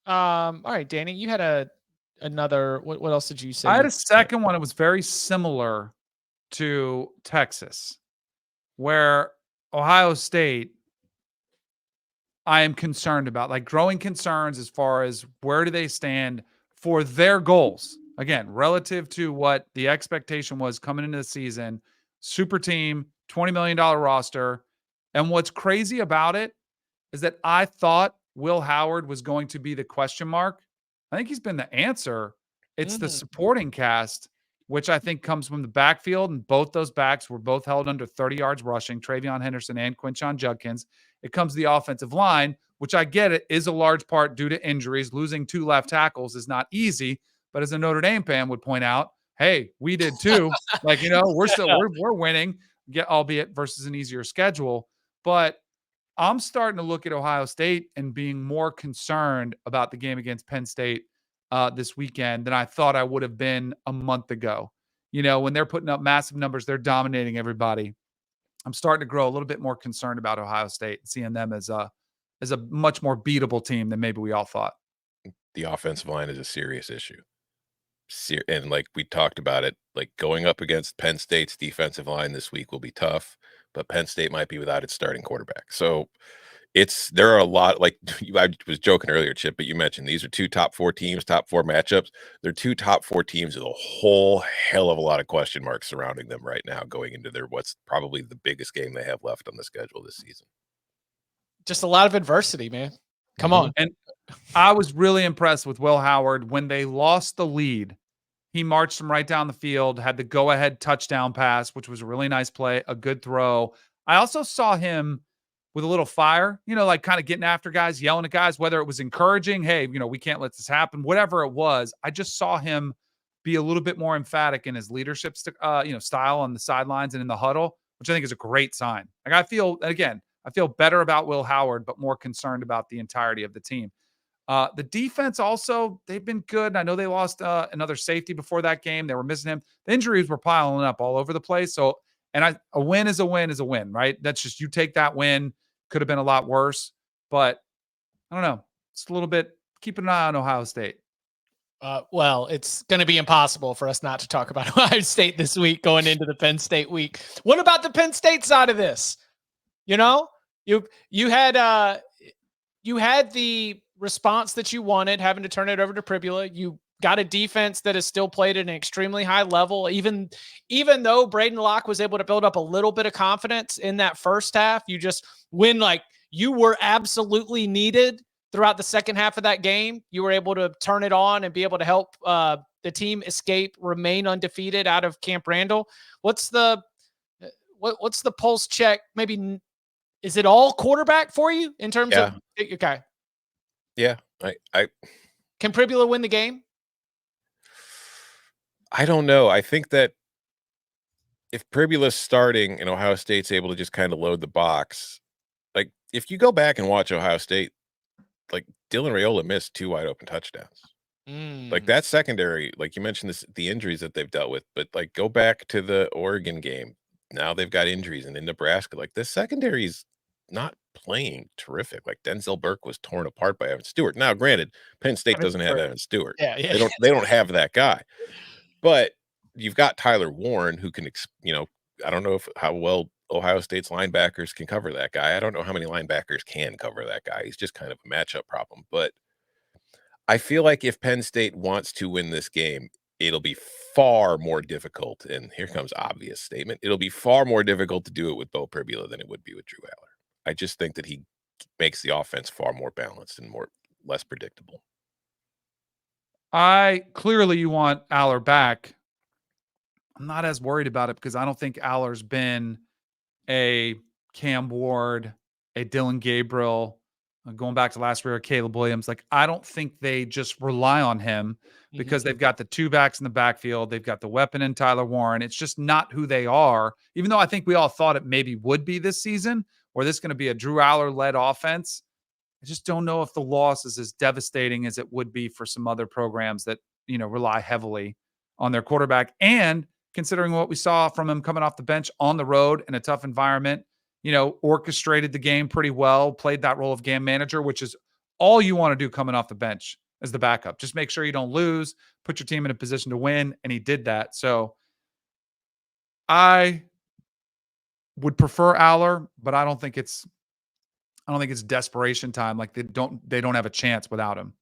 All right, Danny, you had another. What else did you say? I had You a second one that was very similar to Texas, where Ohio State, I am concerned about, like growing concerns as far as where do they stand for their goals. Again, relative to what the expectation was coming into the season, super team, $20 million roster. And what's crazy about it is that I thought Will Howard was going to be the question mark. I think he's been the answer. It's the mm, supporting cast, which I think comes from the backfield, and both those backs were both held under 30 yards rushing, Travion Henderson and Quinshon Judkins. It comes to the offensive line, which I get it is a large part due to injuries. Losing 2 left tackles is not easy, but as a Notre Dame fan would point out, hey, we did too. Like, we're still yeah. we're winning, albeit versus an easier schedule. But I'm starting to look at Ohio State and being more concerned about the game against Penn State this weekend than I thought I would have been a month ago. When they're putting up massive numbers, they're dominating everybody. I'm starting to grow a little bit more concerned about Ohio State and seeing them as a much more beatable team than maybe we all thought. The offensive line is a serious issue. And like we talked about it, like going up against Penn State's defensive line this week will be tough, but Penn State might be without its starting quarterback. So there are a lot, like I was joking earlier, Chip, but you mentioned these are 2 top 4 teams, top 4 matchups. They're 2 top 4 teams with a whole hell of a lot of question marks surrounding them right now going into what's probably the biggest game they have left on the schedule this season. Just a lot of adversity, man. Come Mhm. on. And I was really impressed with Will Howard when they lost the lead. He marched them right down the field, had the go-ahead touchdown pass, which was a really nice play, a good throw. I also saw him with a little fire, like kind of getting after guys, yelling at guys, whether it was encouraging, hey, we can't let this happen, whatever it was. I just saw him be a little bit more emphatic in his leadership, style on the sidelines and in the huddle, which I think is a great sign. Like I feel better about Will Howard, but more concerned about the entirety of the team. The defense also, they've been good. I know they lost another safety before that game. They were missing him. The injuries were piling up all over the place. So, a win is a win is a win, right? That's just, you take that win. Could have been a lot worse, but I don't know. It's a little bit, keep an eye on Ohio State. Well, it's going to be impossible for us not to talk about Ohio State this week going into the Penn State week. What about the Penn State side of this? You had the response that you wanted, having to turn it over to Pribula. You got a defense that has still played at an extremely high level, even though Braden Locke was able to build up a little bit of confidence in that first half. You just win like you were absolutely needed throughout the second half of that game. You were able to turn it on and be able to help the team remain undefeated out of Camp Randall. What's the pulse check? Maybe is it all quarterback for you in terms of okay? Yeah, I can Pribula win the game? I don't know. I think that if Pribula's starting and Ohio State's able to just kind of load the box, like if you go back and watch Ohio State, like Dylan Raiola missed 2 wide open touchdowns. Like that secondary, like you mentioned the injuries that they've dealt with, but like go back to the Oregon game. Now they've got injuries, and in Nebraska, like this secondary is not playing terrific. Like Denzel Burke was torn apart by Evan Stewart. Now, granted, Penn State doesn't have Evan Stewart. Yeah. They don't have that guy. But you've got Tyler Warren who can, I don't know how well Ohio State's linebackers can cover that guy. I don't know how many linebackers can cover that guy. He's just kind of a matchup problem. But I feel like if Penn State wants to win this game, it'll be far more difficult. And here comes obvious statement. It'll be far more difficult to do it with Bo Pribula than it would be with Drew Aller. I just think that he makes the offense far more balanced and less predictable. Clearly you want Aller back. I'm not as worried about it because I don't think Aller's been a Cam Ward, a Dylan Gabriel, going back to last year, Caleb Williams. Like, I don't think they just rely on him because they've got the 2 backs in the backfield. They've got the weapon in Tyler Warren. It's just not who they are, even though I think we all thought it maybe would be this season, or this is going to be a Drew Aller-led offense. I just don't know if the loss is as devastating as it would be for some other programs that, rely heavily on their quarterback. And considering what we saw from him coming off the bench on the road in a tough environment, orchestrated the game pretty well, played that role of game manager, which is all you want to do coming off the bench as the backup. Just make sure you don't lose, put your team in a position to win, and he did that. So I would prefer Aller, but I don't think it's desperation time. Like they don't have a chance without him.